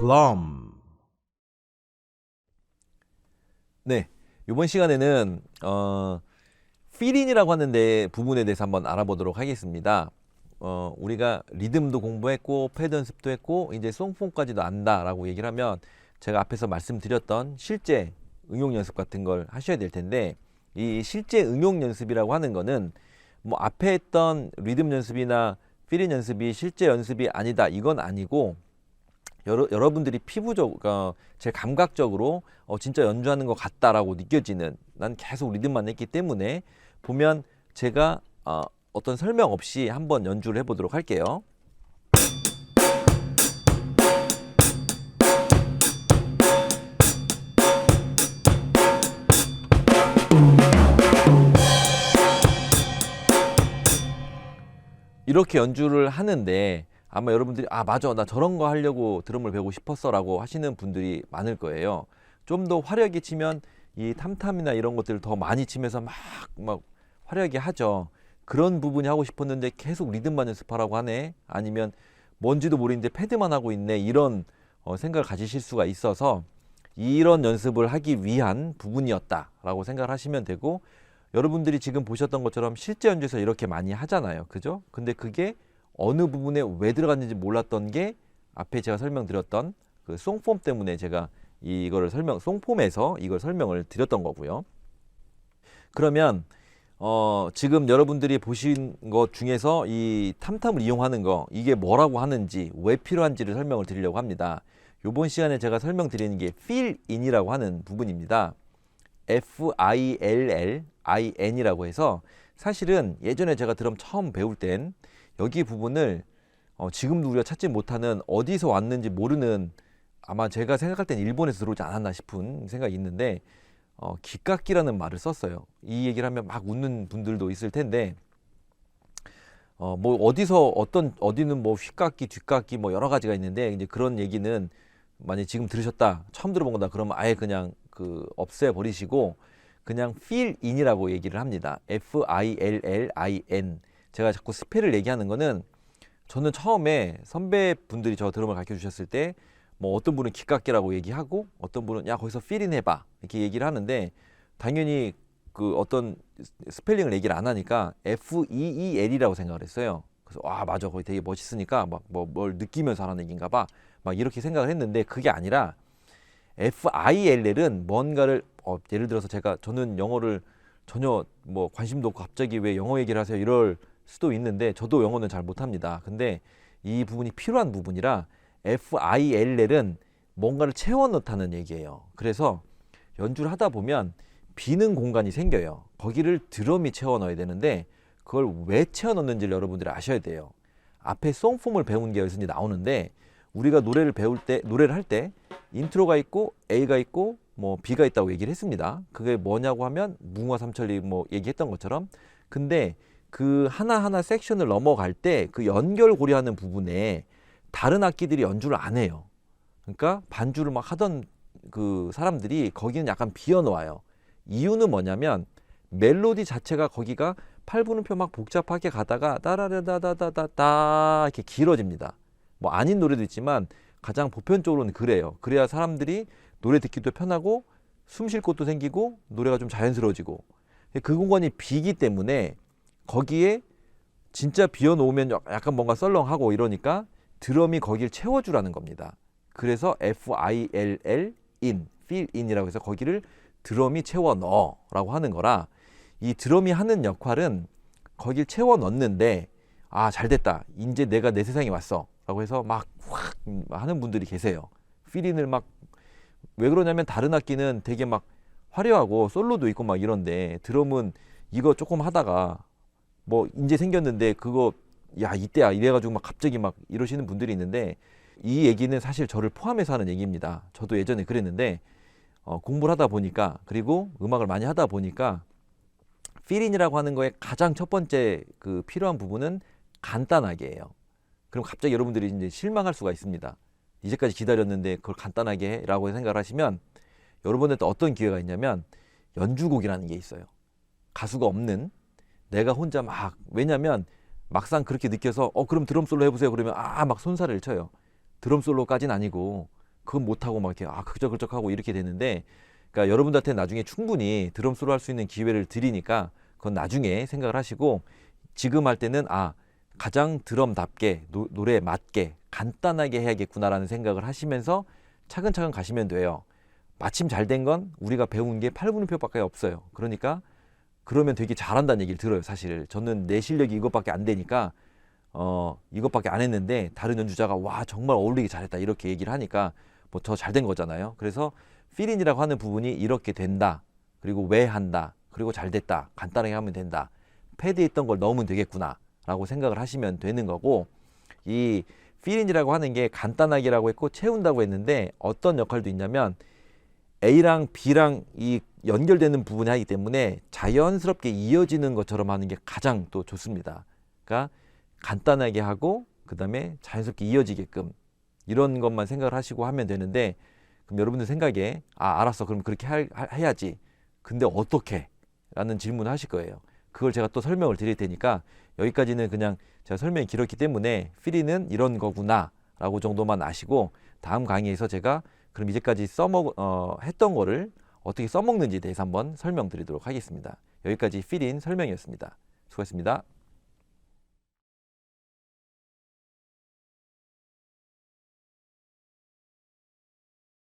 plum. 네, 이번 시간에는 필인이라고 하는데 부분에 대해서 한번 알아보도록 하겠습니다. 우리가 리듬도 공부했고 패드 연습도 했고 이제 송폼까지도 안다라고 얘기를 하면 제가 앞에서 말씀드렸던 실제 응용 연습 같은 걸 하셔야 될 텐데, 이 실제 응용 연습이라고 하는 거는 뭐 앞에 했던 리듬 연습이나 필인 연습이 실제 연습이 아니다, 이건 아니고 여러분들이 피부적, 제 감각적으로 진짜 연주하는 것 같다라고 느껴지는, 난 계속 리듬만 했기 때문에 보면 제가 어떤 설명 없이 한번 연주를 해보도록 할게요. 이렇게 연주를 하는데 아마 여러분들이 맞아, 나 저런 거 하려고 드럼을 배우고 싶었어 라고 하시는 분들이 많을 거예요. 좀 더 화려하게 치면 이 탐탐이나 이런 것들을 더 많이 치면서 막 화려하게 하죠. 그런 부분이 하고 싶었는데 계속 리듬만 연습하라고 하네, 아니면 뭔지도 모르는데 패드만 하고 있네, 이런 생각을 가지실 수가 있어서 이런 연습을 하기 위한 부분이었다 라고 생각을 하시면 되고, 여러분들이 지금 보셨던 것처럼 실제 연주에서 이렇게 많이 하잖아요, 그죠? 근데 그게 어느 부분에 왜 들어갔는지 몰랐던 게 앞에 제가 설명드렸던 그 송폼 때문에 제가 이거를 송폼에서 이걸 설명을 드렸던 거고요. 그러면 지금 여러분들이 보신 것 중에서 이 탐탐을 이용하는 거, 이게 뭐라고 하는지 왜 필요한지를 설명을 드리려고 합니다. 이번 시간에 제가 설명드리는 게 fill in이라고 하는 부분입니다. FILLIN이라고 해서, 사실은 예전에 제가 드럼 처음 배울 땐 여기 부분을 지금도 우리가 찾지 못하는, 어디서 왔는지 모르는, 아마 제가 생각할 땐 일본에서 들어오지 않았나 싶은 생각이 있는데 귓깎기라는 말을 썼어요. 이 얘기를 하면 막 웃는 분들도 있을 텐데, 뭐 어디서 어디는 뭐 휘깎기, 뒷깎기 뭐 여러 가지가 있는데, 이제 그런 얘기는 만약 지금 들으셨다, 처음 들어본 거다 그러면 아예 그냥 없애 버리시고 그냥 fill in이라고 얘기를 합니다. FILLIN. 제가 자꾸 스펠을 얘기하는 거는, 저는 처음에 선배분들이 저 드럼을 가르쳐 주셨을 때 뭐 어떤 분은 귓깎기라고 얘기하고 어떤 분은 야 거기서 fill in 해봐 이렇게 얘기를 하는데, 당연히 어떤 스펠링을 얘기를 안 하니까 FEEL이라고 생각을 했어요. 그래서 맞아, 거기 되게 멋있으니까 막 뭘 느끼면서 하는 얘기인가 봐, 막 이렇게 생각을 했는데, 그게 아니라 FILL은 뭔가를 예를 들어서 저는 영어를 전혀 뭐 관심도 없고 갑자기 왜 영어 얘기를 하세요 이럴 수도 있는데, 저도 영어는 잘 못합니다. 근데 이 부분이 필요한 부분이라 FILL은 뭔가를 채워 넣다는 얘기예요. 그래서 연주를 하다 보면 비는 공간이 생겨요. 거기를 드럼이 채워 넣어야 되는데, 그걸 왜 채워 넣는지를 여러분들이 아셔야 돼요. 앞에 송폼을 배운 게 여기서 이제 나오는데, 우리가 노래를 할 때 인트로가 있고 A가 있고 뭐 B가 있다고 얘기를 했습니다. 그게 뭐냐고 하면 무궁화 삼천리 뭐 얘기했던 것처럼, 근데 그 하나하나 섹션을 넘어갈 때 그 연결고리하는 부분에 다른 악기들이 연주를 안 해요. 그러니까 반주를 막 하던 그 사람들이 거기는 약간 비어 놓아요. 이유는 뭐냐면 멜로디 자체가 거기가 8분음표 막 복잡하게 가다가 따라라다다다다 이렇게 길어집니다. 뭐 아닌 노래도 있지만 가장 보편적으로는 그래요. 그래야 사람들이 노래 듣기도 편하고 숨 쉴 곳도 생기고 노래가 좀 자연스러워지고, 그 공간이 비기 때문에 거기에 진짜 비어 놓으면 약간 뭔가 썰렁하고 이러니까 드럼이 거기를 채워주라는 겁니다. 그래서 FILL in, fill in이라고 해서 거기를 드럼이 채워 넣어라고 하는 거라, 이 드럼이 하는 역할은 거길 채워 넣는데, 잘 됐다, 이제 내가 내 세상에 왔어 라고 해서 막 확 하는 분들이 계세요. 필인을 막, 왜 그러냐면 다른 악기는 되게 막 화려하고 솔로도 있고 막 이런데, 드럼은 이거 조금 하다가 뭐 이제 생겼는데 그거 야 이때야 이래가지고 막 갑자기 막 이러시는 분들이 있는데, 이 얘기는 사실 저를 포함해서 하는 얘기입니다. 저도 예전에 그랬는데 공부를 하다 보니까, 그리고 음악을 많이 하다 보니까 필인이라고 하는 거에 가장 첫 번째 필요한 부분은 간단하게 해요. 그럼 갑자기 여러분들이 이제 실망할 수가 있습니다. 이제까지 기다렸는데 그걸 간단하게 해? 라고 생각을 하시면, 여러분한테 어떤 기회가 있냐면 연주곡이라는 게 있어요. 가수가 없는, 내가 혼자 왜냐면 막상 그렇게 느껴서 그럼 드럼 솔로 해보세요 그러면 막 손살을 쳐요. 드럼 솔로까지는 아니고 그건 못하고 막 이렇게 그적그적하고 이렇게 되는데, 그러니까 여러분들한테 나중에 충분히 드럼 솔로 할 수 있는 기회를 드리니까 그건 나중에 생각을 하시고, 지금 할 때는 가장 드럼답게 노래에 맞게 간단하게 해야겠구나라는 생각을 하시면서 차근차근 가시면 돼요. 마침 잘 된 건 우리가 배운 게 8분음표밖에 없어요. 그러니까 그러면 되게 잘한다는 얘기를 들어요. 사실 저는 내 실력이 이것밖에 안 되니까 이것밖에 안 했는데 다른 연주자가 와 정말 어울리게 잘했다 이렇게 얘기를 하니까 뭐 더 잘 된 거잖아요. 그래서 필인이라고 하는 부분이 이렇게 된다, 그리고 왜 한다, 그리고 잘 됐다, 간단하게 하면 된다, 패드에 있던 걸 넣으면 되겠구나 라고 생각을 하시면 되는 거고, 이 필인이라고 하는 게 간단하게라고 했고 채운다고 했는데 어떤 역할도 있냐면 A랑 B랑 이 연결되는 부분이 하기 때문에 자연스럽게 이어지는 것처럼 하는 게 가장 또 좋습니다. 그러니까 간단하게 하고 그 다음에 자연스럽게 이어지게끔 이런 것만 생각을 하시고 하면 되는데, 그럼 여러분들 생각에 알았어, 그럼 그렇게 해야지, 근데 어떻게? 라는 질문을 하실 거예요. 그걸 제가 또 설명을 드릴 테니까 여기까지는 그냥 제가 설명이 길었기 때문에 필이는 이런 거구나 라고 정도만 아시고, 다음 강의에서 제가 그럼 이제까지 했던 거를 어떻게 써먹는지에 대해서 한번 설명드리도록 하겠습니다. 여기까지 필인 설명이었습니다. 수고하셨습니다.